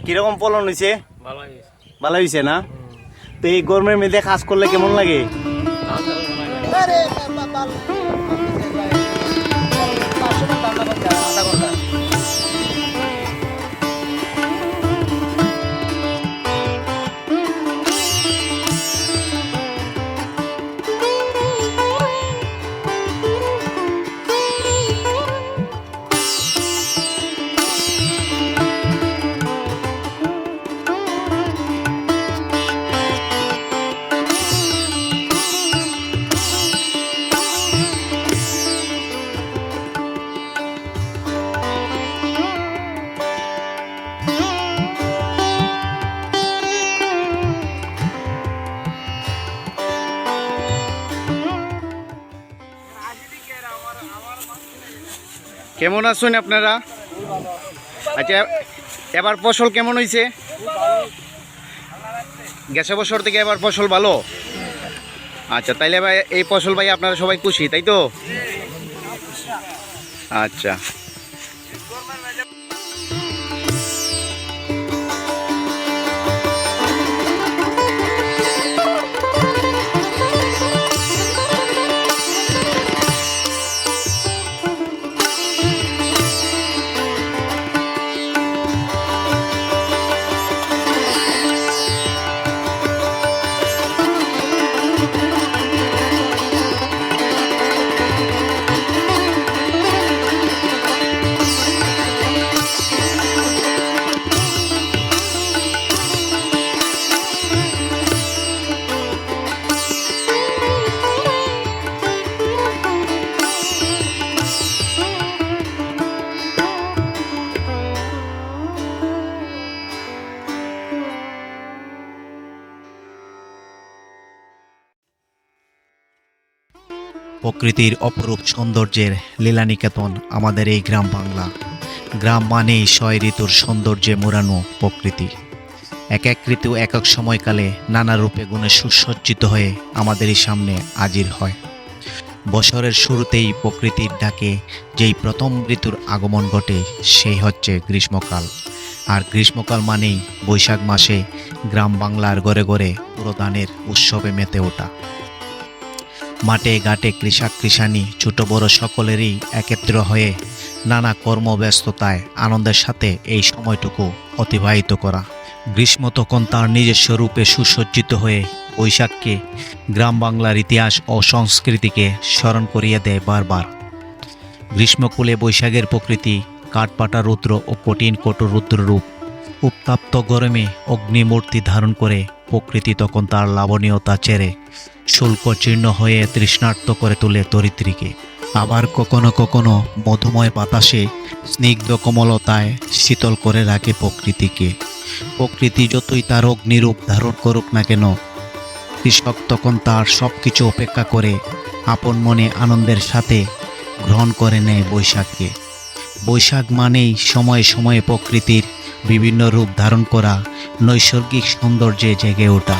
কিরকম ফলন হয়েছে? ভালো হয়েছে। ভালো হয়েছে না? তো এই গরমের মধ্যে কাজ করলে কেমন লাগে? কেমন আছেন আপনারা? আচ্ছা, এবার ফসল কেমন হয়েছে? গেছে বছর থেকে এবার ফসল ভালো। আচ্ছা, তাইলে ভাই এই ফসল ভাই আপনারা সবাই খুশি, তাই তো? আচ্ছা, প্রকৃতির অপরূপ সৌন্দর্যের লীলানিকেতন আমাদের এই গ্রাম বাংলা। গ্রাম মানেই ৬ ঋতুর সৌন্দর্যে মোড়ানো প্রকৃতি। এক এক ঋতু এক এক সময়কালে নানা রূপে গুণে সুসজ্জিত হয়ে আমাদেরই সামনে হাজির হয়। বছরের শুরুতেই প্রকৃতির ডাকে যেই প্রথম ঋতুর আগমন ঘটে সেই হচ্ছে গ্রীষ্মকাল। আর গ্রীষ্মকাল মানেই বৈশাখ মাসে গ্রাম বাংলার ঘরে ঘরে পুরোদানের উৎসবে মেতে ওঠা। মাঠে ঘাটে কৃষক কৃষানি ছোট বড় সকলেরই একত্র হয়ে নানা কর্মব্যস্ততায় আনন্দের সাথে এই সময়টুকু অতিবাহিত করা। গ্রীষ্ম তখন তার নিজস্ব রূপে সুসজ্জিত হয়ে বৈশাখকে গ্রাম বাংলার ইতিহাস ও সংস্কৃতিকে স্মরণ করিয়ে দেয় বারবার। গ্রীষ্মকুলে বৈশাখের প্রকৃতি কাঠপাটা রুদ্র ও কঠিন কঠোর রুদ্ররূপ। উত্তাপ্ত গরমে অগ্নিমূর্তি ধারণ করে প্রকৃতি তখন তার লাবণীয়তা ছেড়ে শুল্ক চীর্ণ হয়ে তৃষ্ণার্ত করে তোলে ধরিত্রীকে। আবার কখনো কখনো মধুময় বাতাসে স্নিগ্ধ কোমলতায় শীতল করে রাখে প্রকৃতিকে। প্রকৃতি যতই তার অগ্নিরূপ ধারণ করুক না কেন, কৃষক তখন তার সব কিছু উপেক্ষা করে আপন মনে আনন্দের সাথে গ্রহণ করে নেয় বৈশাখকে। বৈশাখ মানেই সময়ে সময়ে প্রকৃতির বিভিন্ন রূপ ধারণ করা, নৈসর্গিক সৌন্দর্যে জেগে ওঠা।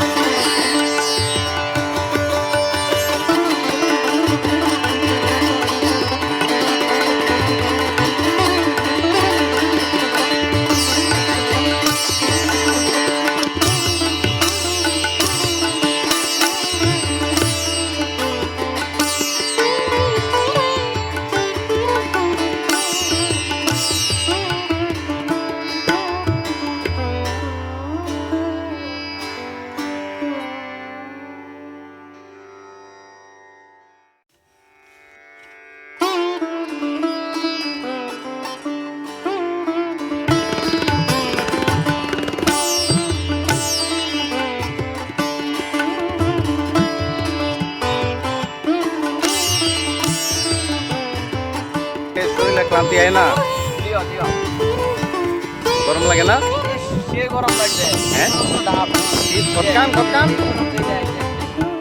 ক্লান্তি হয় না? গরম লাগে না? হ্যাঁ,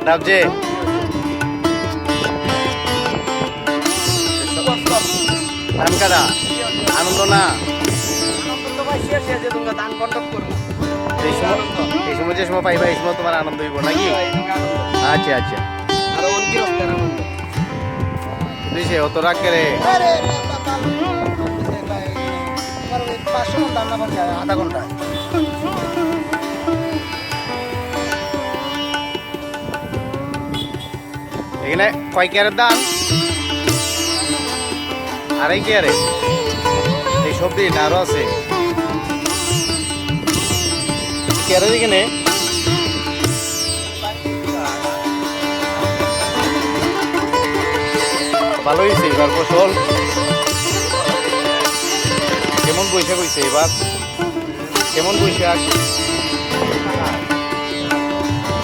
ডাবছে ধান কাটা আনন্দ না? এই সময় যে সময় পাইবা এই সময় তোমার আনন্দ হইব নাকি? আচ্ছা আচ্ছা, বুঝছে অত রাগ করে 500 মন ধান না পারছে আধা ঘন্টায়। এখানে কয় কেয়ারের ধান? আড়াই কেয়ারে। এই সবজি না আরো আছে কেয়ারের এখানে? ভালো হয়েছে এবার ফসল। কেমন বৈশাখ হয়েছে এবার? কেমন বৈশাখ?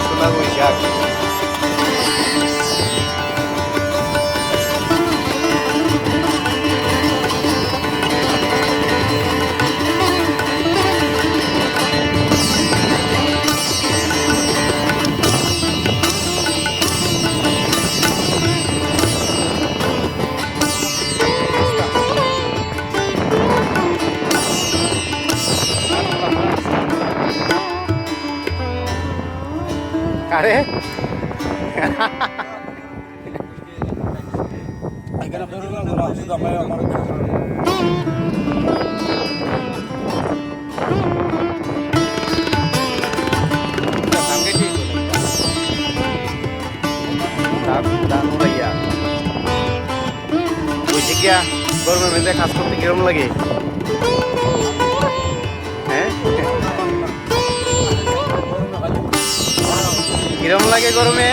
সোনার বৈশাখ। আরে গরমের মধ্যে কাজ করতে কিরম লাগে? হ্যাঁ কিরম লাগে গরমে?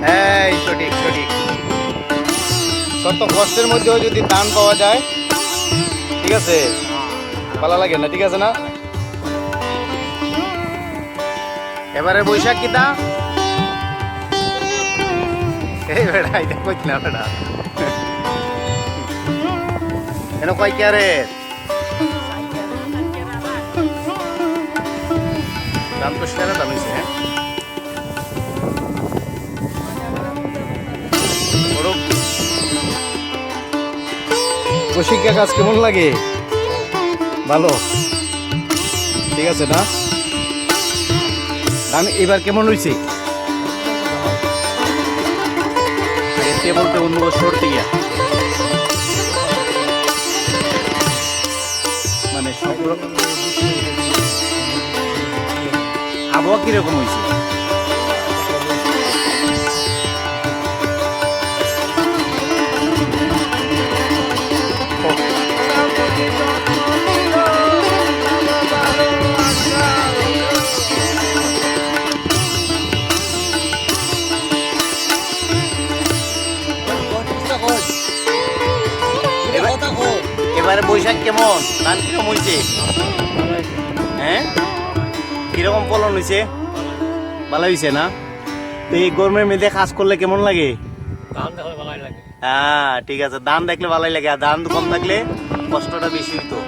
হ্যাঁ সঠিক সঠিক। কত কষ্টের মধ্যেও যদি ধান পাওয়া যায়, ঠিক আছে, ভালো লাগে না? ঠিক আছে না? এবারে বৈশাখ কি তা? এই বেড়া এটা কইছি না বেড়া। কেন কয় কেয়ারে দাম? তো সেরা দাম হয়েছে। হ্যাঁ কৌশিকা কাজ কেমন লাগে? ভালো, ঠিক আছে না? ধান এবার কেমন হয়েছে? বলতে অন্য বছর থেকে মানে সব রকম আবহাওয়া কিরকম হয়েছে? এবারে বৈশাখ কেমন? ধান কিরকম হয়েছে? হ্যাঁ কিরকম ফলন হয়েছে? ভালো হয়েছে না? তো এই গরমের মধ্যে কাজ করলে কেমন লাগে? হ্যাঁ ঠিক আছে, ধান দেখলে ভালোই লাগে, আর ধান কম থাকলে কষ্টটা বেশি হইতো।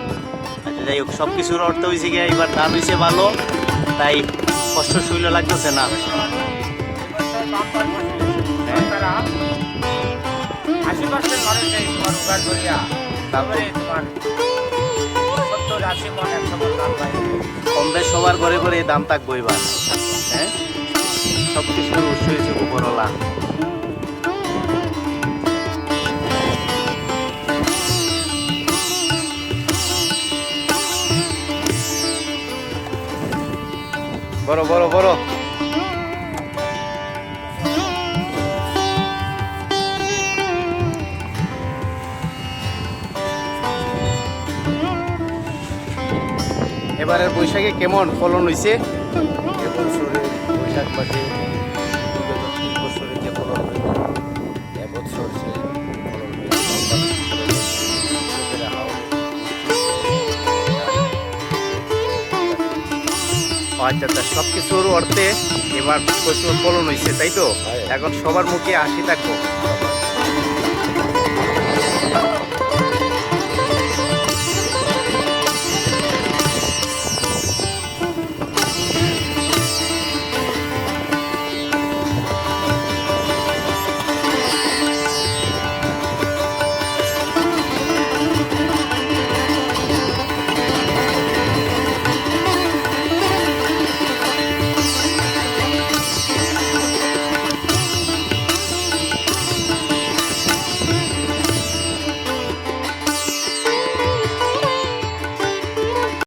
আচ্ছা যাই হোক, সব কিছুর অর্থ হয়েছে কি এবার ধান হয়েছে ভালো, তাই কষ্ট শৈল লাগতেছে না। কম বেশ সবার ঘরে ঘরে দাম থাকবো এবার। হ্যাঁ সব কিছুর উৎস হয়েছে উপরওয়ালা। বড় বড় বড় এবারের বৈশাখে কেমন ফলন হয়েছে? এবছরে বৈশাখ মাসে বছরে যে ফলন হইল, এবছর সে আচ্ছা আচ্ছা, সব কিছুর অর্থে এবার প্রচুর ফলন হয়েছে, তাই তো? এখন সবার মুখে হাসি থাকবো।